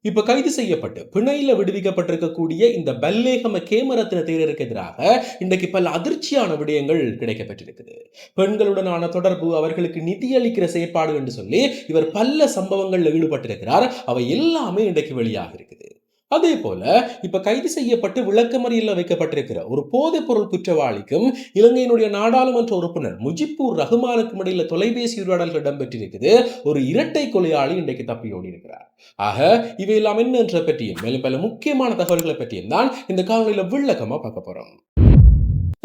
இப்ப கைது செய்யப்பட்டு பிணையில விடுவிக்கப்பட்டிருக்கக்கூடிய இந்த பல்லேகம கேமரத்ன தேரருக்கு எதிராக இன்றைக்கு பல அதிர்ச்சியான விடயங்கள் கிடைக்கப்பட்டிருக்குது. பெண்களுடனான தொடர்பு, அவர்களுக்கு நிதியளிக்கிற செயற்பாடு என்று சொல்லி இவர் பல சம்பவங்கள்ல ஈடுபட்டிருக்கிறார். அவை எல்லாமே இன்றைக்கு வெளியாக இருக்குது. அதே போல இப்ப கைது செய்யப்பட்டு விளக்கமறியல்ல வைக்கப்பட்டிருக்கிற ஒரு போதைப் பொருள் குற்றவாளிக்கும் இலங்கையினுடைய நாடாளுமன்ற உறுப்பினர் முஜிபுர் ரஹ்மானுக்கும் இடையில தொலைபேசி உரையாடல்கள் இடம்பெற்றிருக்குது. ஒரு இரட்டை கொலையாளி இன்றைக்கு தப்பியோடி இருக்கிறார். ஆக இவையெல்லாம் என்னன்ற பற்றியும் மேலும் பல முக்கியமான தகவல்களை பற்றியும் தான் இந்த காணொலியில விளக்கமா பார்க்க போறோம்.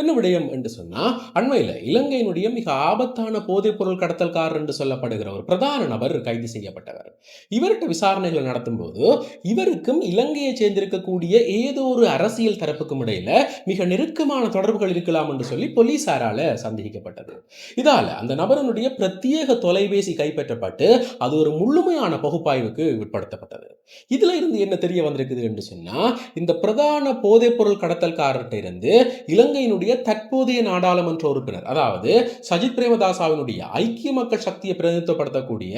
என்ன விடயம் என்று சொன்னா, அண்மையில இலங்கையினுடைய மிக ஆபத்தான போதைப் பொருள் கடத்தல்காரர் என்று சொல்லப்படுகிற ஒரு பிரதான நபர் கைது செய்யப்பட்டவர். இவர்கிட்ட விசாரணைகளை நடத்தும்போது, இவருக்கும் இலங்கையை சேர்ந்திருக்கக்கூடிய ஏதோ ஒரு அரசியல் தரப்புக்கும் இடையில மிக நெருக்கமான தொடர்புகள் இருக்கலாம் என்று சொல்லி போலீசாரால சந்தேகிக்கப்பட்டது. இதால அந்த நபரனுடைய பிரத்யேக தொலைபேசி கைப்பற்றப்பட்டு, அது ஒரு முழுமையான பகுப்பாய்வுக்கு உட்படுத்தப்பட்டது. இதுல இருந்து என்ன தெரிய வந்திருக்குது என்று சொன்னா, இந்த பிரதான போதைப் பொருள் கடத்தல்காரர்கிட்ட இருந்து இலங்கையினுடைய தற்போதைய நாடாளுமன்ற உறுப்பினர், அதாவது சஜித் பிரேமதாசவினுடைய ஐக்கிய மக்கள் சக்தியை பிரதிநிதித்துவப்படுத்தக்கூடிய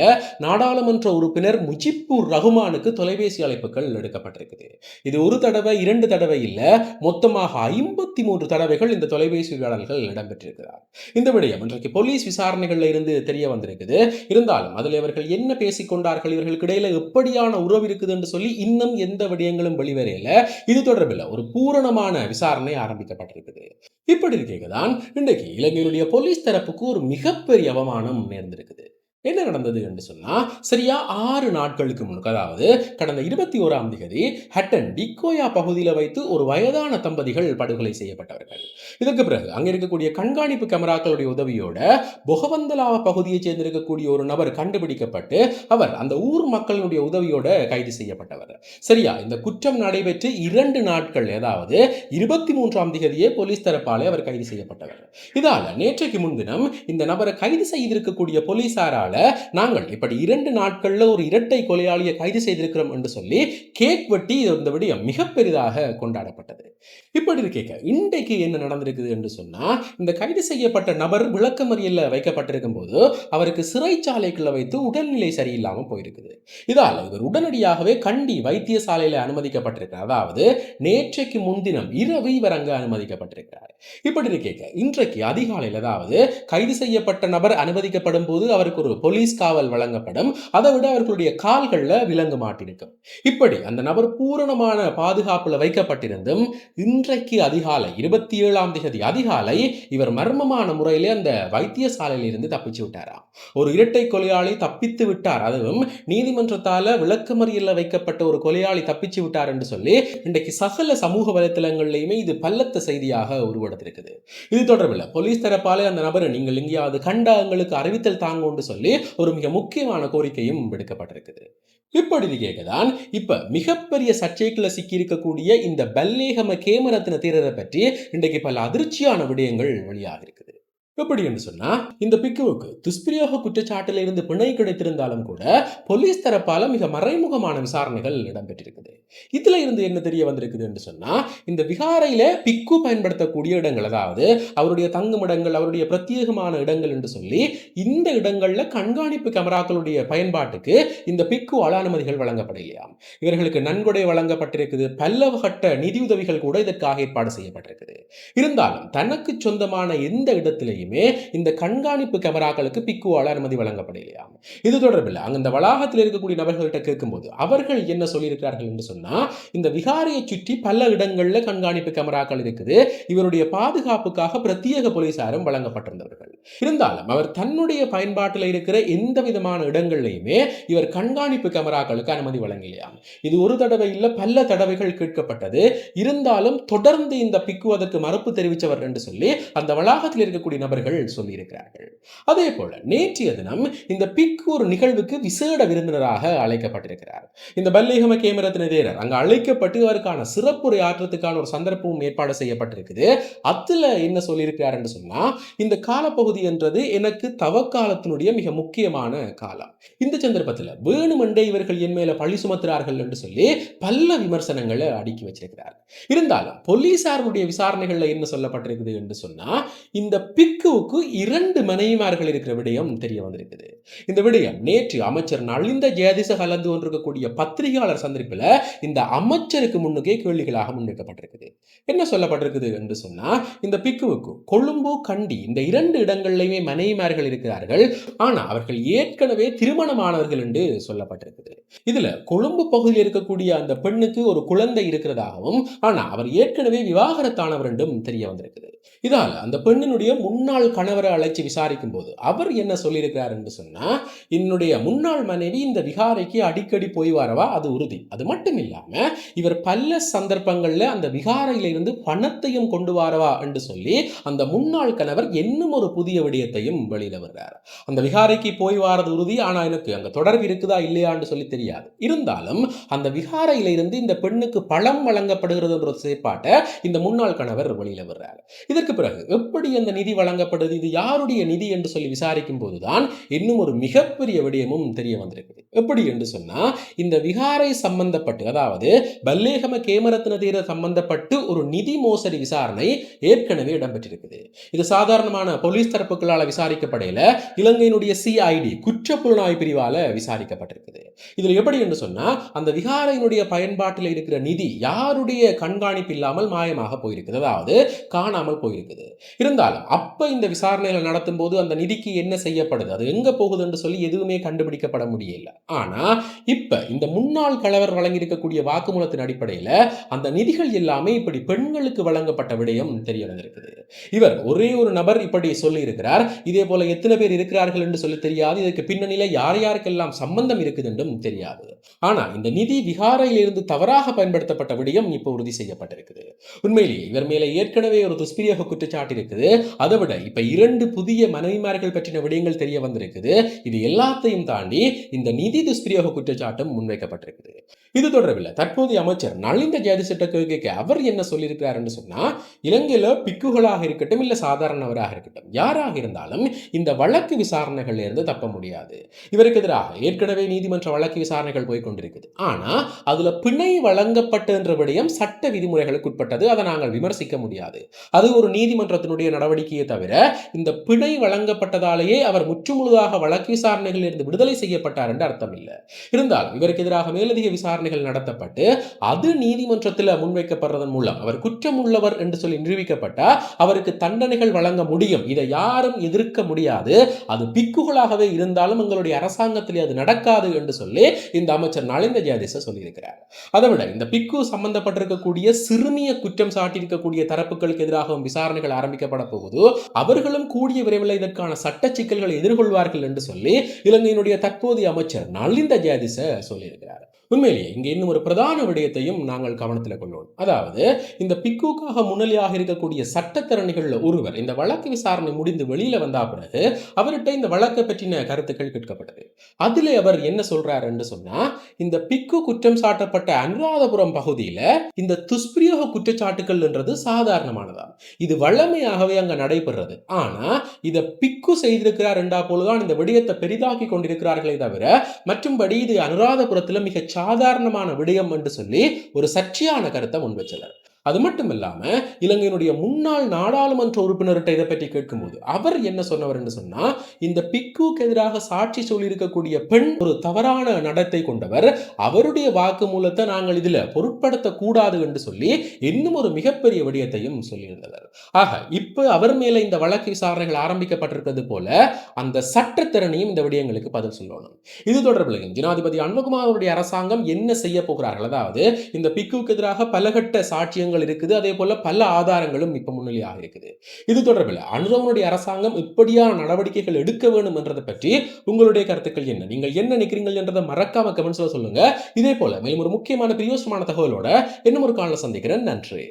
நாடாளுமன்ற உறுப்பினர் முஜிபுர் ரஹ்மானுக்கு தொலைபேசி அழைப்புகள் எடுக்கப்பட்டிருக்குது. இது ஒரு தடவை, இரண்டு தடவை இல்ல, மொத்தமாக 53 தடவைகள் இந்த தொலைபேசி உரையாடல்கள் இடம்பெற்றிருக்கிறார். இந்த விடயம் இன்றைக்கு போலீஸ் விசாரணைகள்ல இருந்து தெரிய வந்திருக்குது. இருந்தாலும் அதில் இவர்கள் என்ன பேசிக்கொண்டார்கள், இவர்களுக்கு இடையில எப்படியான உறவு இருக்குது என்று சொல்லி இன்னும் எந்த விடயங்களும் வெளிவரையில. இது தொடர்பில் ஒரு பூரணமான விசாரணை ஆரம்பிக்கப்பட்டிருக்குது. இப்படி இருக்கேதான் இன்றைக்கு இலங்கையினுடைய போலீஸ் தரப்புக்கு ஒரு மிகப்பெரிய அவமானம் நேர்ந்திருக்குது. என்ன நடந்தது என்று சொன்னா, சரியா 6 நாட்களுக்கு முன், அதாவது கடந்த 21ஆம் தேதி ஹட்டன் டிக்கோயா பகுதியில் வைத்து ஒரு வயதான தம்பதிகள் படுகொலை செய்யப்பட்டவர்கள். இதற்கு பிறகு அங்க இருக்கக்கூடிய கண்காணிப்பு கேமராக்களுடைய உதவியோட பொகவந்தலாவ பகுதியைச் சேர்ந்திருக்கக்கூடிய ஒரு நபர் கண்டுபிடிக்கப்பட்டு அவர் அந்த ஊர் மக்களுடைய உதவியோட கைது செய்யப்பட்டவர். சரியா இந்த குற்றம் நடைபெற்று 2 நாட்கள், அதாவது 23ஆம் தேதியே போலீஸ் தரப்பாலே அவர் கைது செய்யப்பட்டவர். இதால நேற்றைக்கு முன்தினம் இந்த நபரை கைது செய்திருக்கக்கூடிய போலீசாரால நாங்கள் இப்படி 2 நாட்கள்ல ஒரு இரட்டை கொலையாளியை கைது செய்திருக்கிறோம் என்று சொல்லி கேக் வெட்டி இந்த விடயம் மிக பெரிதாக கொண்டாடப்பட்டது. இப்படி இருக்க இன்றைக்கு என்ன நடந்திருக்குது என்று சொன்னா, இந்த கைது செய்யப்பட்ட நபர் விளக்கமறியல்ல வைக்கப்பட்டிருக்கும் போது அவருக்கு சிறைச்சாலைக்குள்ள வைத்து உடல்நிலை சரியில்லாம போயிருக்குது. இதால் இவர் உடனடியாகவே கண்டி வைத்தியசாலையில அனுமதிக்கப்பட்டிருக்கிறார். அதாவது நேற்றைக்கு முன்தினம் இரவு இவர் அங்கு அனுமதிக்கப்பட்டிருக்கிறார். இப்படி இருக்க இன்றைக்கு அதிகாலையில், அதாவது கைது செய்யப்பட்ட நபர் அனுமதிக்கப்படும் போது அவருக்கு ஒரு போலீஸ் காவல் வழங்கப்படும். அதை விட அவர்களுடைய கால்கள்ல விலங்கு மாட்டிருக்கும். இப்படி அந்த நபர் பூரணமான பாதுகாப்புல வைக்கப்பட்டிருந்தும் இன்றைக்கு அதிகாலை 27ஆம் தேதி அதிகாலை இவர் மர்மமான முறையிலே அந்த வைத்தியசாலையில் இருந்து தப்பிச்சு விட்டாராம். ஒரு இரட்டை கொலையாளி தப்பித்து விட்டார், அதுவும் நீதிமன்றத்தால விளக்கமறியல்ல வைக்கப்பட்ட ஒரு கொலையாளி தப்பிச்சு விட்டார் என்று சொல்லி இன்றைக்கு சகல சமூக வலைத்தளங்களிலுமே இது பல்லத்த செய்தியாக உருவெடுத்திருக்குது. இது தொடர்பில் போலீஸ் தரப்பாலே அந்த நபரை நீங்கள் எங்கேயாவது கண்டா எங்களுக்கு அறிவித்தல் தாங்கன்னு சொல்லி ஒரு மிக முக்கியமான கோரிக்கையும் விடுக்கப்பட்டிருக்குது. இப்படி கேட்கதான் இப்ப மிகப்பெரிய சர்ச்சைக்குள்ள சிக்கி இருக்கக்கூடிய இந்த பல்லேகம கேமரத்ன தேரரை பற்றி இன்றைக்கு பல அதிர்ச்சியான விடயங்கள் வெளியாக இருக்குது. எப்படி என்று சொன்னா, இந்த பிக்குவுக்கு துஷ்பிரயோக குற்றச்சாட்டில் இருந்து பிணை கிடைத்திருந்தாலும் கூட போலீஸ் தரப்பால மிக மறைமுகமான விசாரணைகள் இடம்பெற்றிருக்குது. இதுல இருந்து என்ன தெரிய வந்திருக்குது என்று சொன்னா, இந்த விகாரையில பிக்கு பயன்படுத்தக்கூடிய இடங்கள், அதாவது அவருடைய தங்குமிடங்கள், அவருடைய பிரத்யேகமான இடங்கள் என்று சொல்லி இந்த இடங்கள்ல கண்காணிப்பு கேமராக்களுடைய பயன்பாட்டுக்கு இந்த பிக்குவால் அனுமதிகள் வழங்கப்படலையாம். இவர்களுக்கு நன்கொடை வழங்கப்பட்டிருக்குது. பல்லவகட்ட நிதியுதவிகள் கூட இதற்காக ஏற்பாடு செய்யப்பட்டிருக்குது. இருந்தாலும் தனக்கு சொந்தமான எந்த இடத்திலேயும் இந்த கண்காணிப்பு கேமராக்களுக்கு பிக்குவால அனுமதி வழங்கப்படலையாம். இது தொடர்பில் அந்த வளாகத்தில் இருக்கக்கூடிய நபர்கள்ட்ட கேட்கும்போது அவர்கள் என்ன சொல்லியிருக்கிறார்கள் என்று சொன்னா, இந்த விகாரையை சுற்றி பல இடங்கள்ல கண்காணிப்பு கேமராக்கள் இருக்குது. இவருடைய பாதுகாப்புக்காக பிரத்யேக போலீசாரும் வழங்கப்பட்டிருந்தவர்கள். இருந்தாலும் அவர் தன்னுடைய பயன்பாட்டில் இருக்கிற எந்த விதமான இடங்கள்லையுமே இவர் கண்காணிப்பு கேமராக்களுக்கு அனுமதி வழங்கலையாம். இது ஒரு தடவை இல்ல, பல தடவைகள் கேட்கப்பட்டது. இருந்தாலும் தொடர்ந்து இந்த பிக்கு அதற்கு மறுப்பு தெரிவித்தவர் என்று சொல்லி அந்த வளாகத்தில் இருக்கக்கூடிய நபர்கள் சொல்லியிருக்கிறார்கள். அதே போல நேற்றைய தினம் இந்த பிக்கு ஒரு நிகழ்வுக்கு விசேட விருந்தினராக அழைக்கப்பட்டிருக்கிறார். இந்த பல்லேகம கேமரத்ன தேரர் அங்கு அழைக்கப்பட்டு அவருக்கான சிறப்புரை ஆற்றத்துக்கான ஒரு சந்தர்ப்பமும் ஏற்பாடு செய்யப்பட்டிருக்குது. அதுல என்ன சொல்லியிருக்கிறார் என்று சொன்னா, இந்த காலப்பகுதி என்றது எனக்கு தவக்காலத்தினுடைய மிக முக்கியமான காலம். இந்த சந்தர்ப்பத்தில் வேணுமென்றே இவர்கள் என் மேல பழி சுமத்துறார்கள் என்று சொல்லி பல விமர்சனங்களை அடுக்கி வச்சிருக்கிறார். இருந்தாலும் போலீசாருடைய விசாரணைகள்ல என்ன சொல்லப்பட்டிருக்குது என்று சொன்னா, இந்த பிக்கு பிக்குவுக்கு 2 மனைவிமார்கள் இருக்கிற விடயம் தெரிய வந்திருக்குது. இந்த விடயம் நேற்று அமைச்சர் நலிந்த ஜெயதிச கலந்து கொண்டிருக்கக்கூடிய பத்திரிகையாளர் சந்திப்பில் இந்த அமைச்சருக்கு முன்னுக்கே கேள்விகளாக முன்வைக்கப்பட்டிருக்குது. என்ன சொல்லப்பட்டிருக்குது என்று சொன்னா, இந்த பிக்குவுக்கு கொழும்பு, கண்டி இந்த 2 இடங்களிலுமே மனைவிமார்கள் இருக்கிறார்கள். ஆனா அவர்கள் ஏற்கனவே திருமணமானவர்கள் என்று சொல்லப்பட்டிருக்குது. இதுல கொழும்பு பகுதியில் இருக்கக்கூடிய அந்த பெண்ணுக்கு ஒரு குழந்தை இருக்கிறதாகவும், ஆனா அவர் ஏற்கனவே விவாகரத்தானவர் என்றும் தெரிய வந்திருக்குது. இதால அந்த பெண்ணினுடைய முன்னாள் கணவரை அழைச்சு விசாரிக்கும் போது அவர் என்ன சொல்லியிருக்கிறார் என்று சொன்னா, என்னுடைய முன்னாள் மனைவி இந்த விகாரைக்கு அடிக்கடி போய் வரவா, அது உறுதி. அது மட்டும் இல்லாம இவர் பல சந்தர்ப்பங்கள்ல அந்த விகாரையில இருந்து பணத்தையும் கொண்டு வரவா என்று சொல்லி அந்த முன்னாள் கணவர் இன்னும் ஒரு புதிய விடயத்தையும் வெளியில வர்றார். அந்த விகாரைக்கு போய் வாரது உறுதி, ஆனா எனக்கு அங்க தொடர்பு இருக்குதா இல்லையான்னு சொல்லி தெரியாது. இருந்தாலும் அந்த விகாரையில இருந்து இந்த பெண்ணுக்கு பழம் வழங்கப்படுகிறது என்ற செயற்பாட்டை இந்த முன்னாள் கணவர் வெளியில வர்றார். இதற்கு பிறகு எப்படி அந்த நிதி வழங்கப்படுது, இது யாருடைய நிதி என்று சொல்லி விசாரிக்கும் போதுதான் இன்னும் ஒரு மிகப்பெரிய விடயமும் தெரிய வந்திருக்குது. எப்படி என்று சொன்னா, இந்த விகாரை சம்பந்தப்பட்டு, அதாவது பல்லேகம கேமரத்ன தீர சம்பந்தப்பட்டு ஒரு நிதி மோசடி விசாரணை ஏற்கனவே இடம்பெற்றிருக்குது. இது சாதாரணமான போலீஸ் தரப்புகளால் விசாரிக்கப்படையில இலங்கையினுடைய சிஐடி குற்றப்புலனாய்வு பிரிவால விசாரிக்கப்பட்டிருக்குது. இதுல எப்படி என்று சொன்னா, அந்த விகாரையினுடைய பயன்பாட்டில் இருக்கிற நிதி யாருடைய கண்காணிப்பு இல்லாமல் மாயமாக போயிருக்குது, அதாவது காணாமல் போயிருக்குது. இருந்தாலும் அப்ப இந்த விசாரணைகள் நடத்தும் போது அந்த நிதிக்கு என்ன செய்யப்படுது, அது எங்க போகுது என்று சொல்லி எதுவுமே கண்டுபிடிக்கப்பட முடியல. ஆனா இப்ப இந்த முன்னாள் கணவர் வழங்கியிருக்கக்கூடிய வாக்குமூலத்தின் அடிப்படையில் அந்த நிதிகள் எல்லாமே இப்படி பெண்களுக்கு வழங்கப்பட்ட விடயம் தெரிய வந்திருக்குது. இவர் ஒரே ஒரு நபர் இப்படி சொல்லி இருக்கிறார். இதே போல எத்தனை பேர் இருக்கிறார்கள் என்று சொல்லி தெரியாது. இதற்கு பின்னணியில யார் யாருக்கெல்லாம் சம்பந்தம் இருக்குது என்றும் தெரியாது. ஆனா இந்த நிதி விகாரையில் இருந்து தவறாக பயன்படுத்தப்பட்ட விடயம் இப்போ உறுதி செய்யப்பட்டிருக்குது. உண்மையிலேயே இவர் மேலே ஏற்கனவே ஒரு துஷ்பிரயோக குற்றச்சாட்டு இருக்குது. அதை விட இப்ப 2 புதிய மனைவிமார்கள் பற்றின விடயங்கள் தெரிய வந்திருக்குது. இது எல்லாத்தையும் தாண்டி இந்த நிதி துஷ்பிரயோக குற்றச்சாட்டும் முன்வைக்கப்பட்டிருக்குது. இது தொடர்பில் தற்போதைய அமைச்சர் நலிந்த ஜெயதிசட்ட கேட்க அவர் என்ன சொல்லியிருக்கிறார் என்று சொன்னா, இலங்கையில பிக்குகளாக இருக்கட்டும் இல்ல சாதாரணவராக இருக்கட்டும் யாராக இருந்தாலும் இந்த வழக்கு விசாரணைகள் இருந்து தப்ப முடியாது. இவருக்கு எதிராக ஏற்கனவே நீதிமன்ற வழக்கு விசாரணைகள் போய்கொண்டிருக்குது. ஆனா அதுல பிணை வழங்கப்பட்ட என்ற விடயம் சட்ட விதிமுறைகளுக்கு உட்பட்டது. அதை நாங்கள் விமர்சிக்க முடியாது. அது ஒரு நீதிமன்றத்தினுடைய நடவடிக்கையை தவிர இந்த பிணை வழங்கப்பட்டதாலேயே அவர் முற்றுமுழுதாக வழக்கு விசாரணைகளில் இருந்து விடுதலை செய்யப்பட்டார் என்று அர்த்தம் இல்லை. இருந்தாலும் இவருக்கு எதிராக மேலதிக விசாரணைகள் நடத்தப்பட்டு அது நீதிமன்றத்தில் முன்வைக்கப்படுறதன் மூலம் அவர் குற்றம் உள்ளவர் என்று சொல்லி நிரூபிக்கப்பட்டா அவருக்கு தண்டனைகள் வழங்க முடியும். இதை யாரும் எதிர்க்க முடியாது. அது பிக்குகளாகவே இருந்தாலும் எங்களுடைய அரசாங்கத்தில் அது நடக்காது என்று சொல்லி இந்த அமைச்சர் நலிந்த ஜெயதிச சொல்லியிருக்கிறார். அதை விட இந்த பிக்கு சம்பந்தப்பட்டிருக்கக்கூடிய சிறுமிய குற்றம் சாட்டியிருக்கக்கூடிய தரப்புகளுக்கு எதிராகவும் விசாரணைகள் ஆரம்பிக்கப்பட போகுது. அவர்களும் கூடிய விரைவில் இதற்கான சட்ட சிக்கல்களை எதிர்கொள்வார்கள் என்று சொல்லி இலங்கையினுடைய தற்போதைய அமைச்சர் நலிந்த ஜெயதிச சொல்லியிருக்கிறார். உண்மையிலேயே இங்கே இன்னும் ஒரு பிரதான விடயத்தையும் நாங்கள் கவனத்தில் கொள்வோம். அதாவது இந்த பிக்குக்காக முன்னிலையாக இருக்கக்கூடிய சட்டத்தரணிகள் ஒருவர் இந்த வழக்கு விசாரணை முடிந்து வெளியில வந்தா பிறகு அவர்கிட்ட இந்த வழக்கை பற்றின கருத்துக்கள் கேட்கப்பட்டது. அதிலே அவர் என்ன சொல்றார் என்று சொன்னா, இந்த பிக்கு குற்றம் சாட்டப்பட்ட அனுராதபுரம் பகுதியில இந்த துஷ்பிரயோக குற்றச்சாட்டுகள் என்றது சாதாரணமானதா, இது வழமையாகவே அங்க நடைபெறுறது. ஆனா இதை பிக்கு செய்திருக்கிறார் என்றா போலதான் இந்த விடயத்தை பெரிதாக்கி கொண்டிருக்கிறார்களே தவிர மற்றும்படி இது அனுராதபுரத்தில் மிக சாதாரணமான விடயம் என்று சொல்லி ஒரு சர்ச்சையான கருத்தை முன்வச்சனர். அது மட்டும் இல்லாம இலங்கையினுடைய முன்னாள் நாடாளுமன்ற உறுப்பினர்கிட்ட இதை பற்றி கேட்கும்போது அவர் என்ன சொன்னவர் என்று சொன்னா, இந்த பிக்குக்கு எதிராக சாட்சி சொல்லியிருக்கக்கூடிய பெண் ஒரு தவறான நடத்தை கொண்டவர், அவருடைய வாக்குமூலத்தை நாங்கள் இதுல பொருட்படுத்த கூடாது என்று சொல்லி இன்னும் ஒரு மிகப்பெரிய விடயத்தையும் சொல்லியிருந்தனர். ஆக இப்ப அவர் மேல இந்த வழக்கு விசாரணைகள் ஆரம்பிக்கப்பட்டிருக்கிறது போல அந்த சட்டத்திறனையும் இந்த விடயங்களுக்கு பதில் சொல்லணும். இது தொடர்பில் ஜனாதிபதி அனுரகுமாரனுடைய அரசாங்கம் என்ன செய்ய போகிறார்கள், அதாவது இந்த பிக்குக்கு எதிராக பலகட்ட சாட்சியங்கள் இருக்குது, அதே போல பல ஆதாரங்களும் இப்ப முன்னிலையாக இருக்குது. இது தொடர்பில் அனுரவனுடைய அரசாங்கம் இப்படியான நடவடிக்கைகள் எடுக்க வேண்டும் என்றதை பற்றி உங்களுடைய கருத்துக்கள் என்ன, நீங்கள் என்ன நினைக்கிறீர்கள் என்றதை மறக்காம கமெண்ட்ஸ்ல சொல்லுங்க. இதே போல மேலும் ஒரு முக்கியமான பிரியோசமான தகவலோட இன்னும் ஒரு காணொளியில் சந்திக்கிறேன். நன்றி.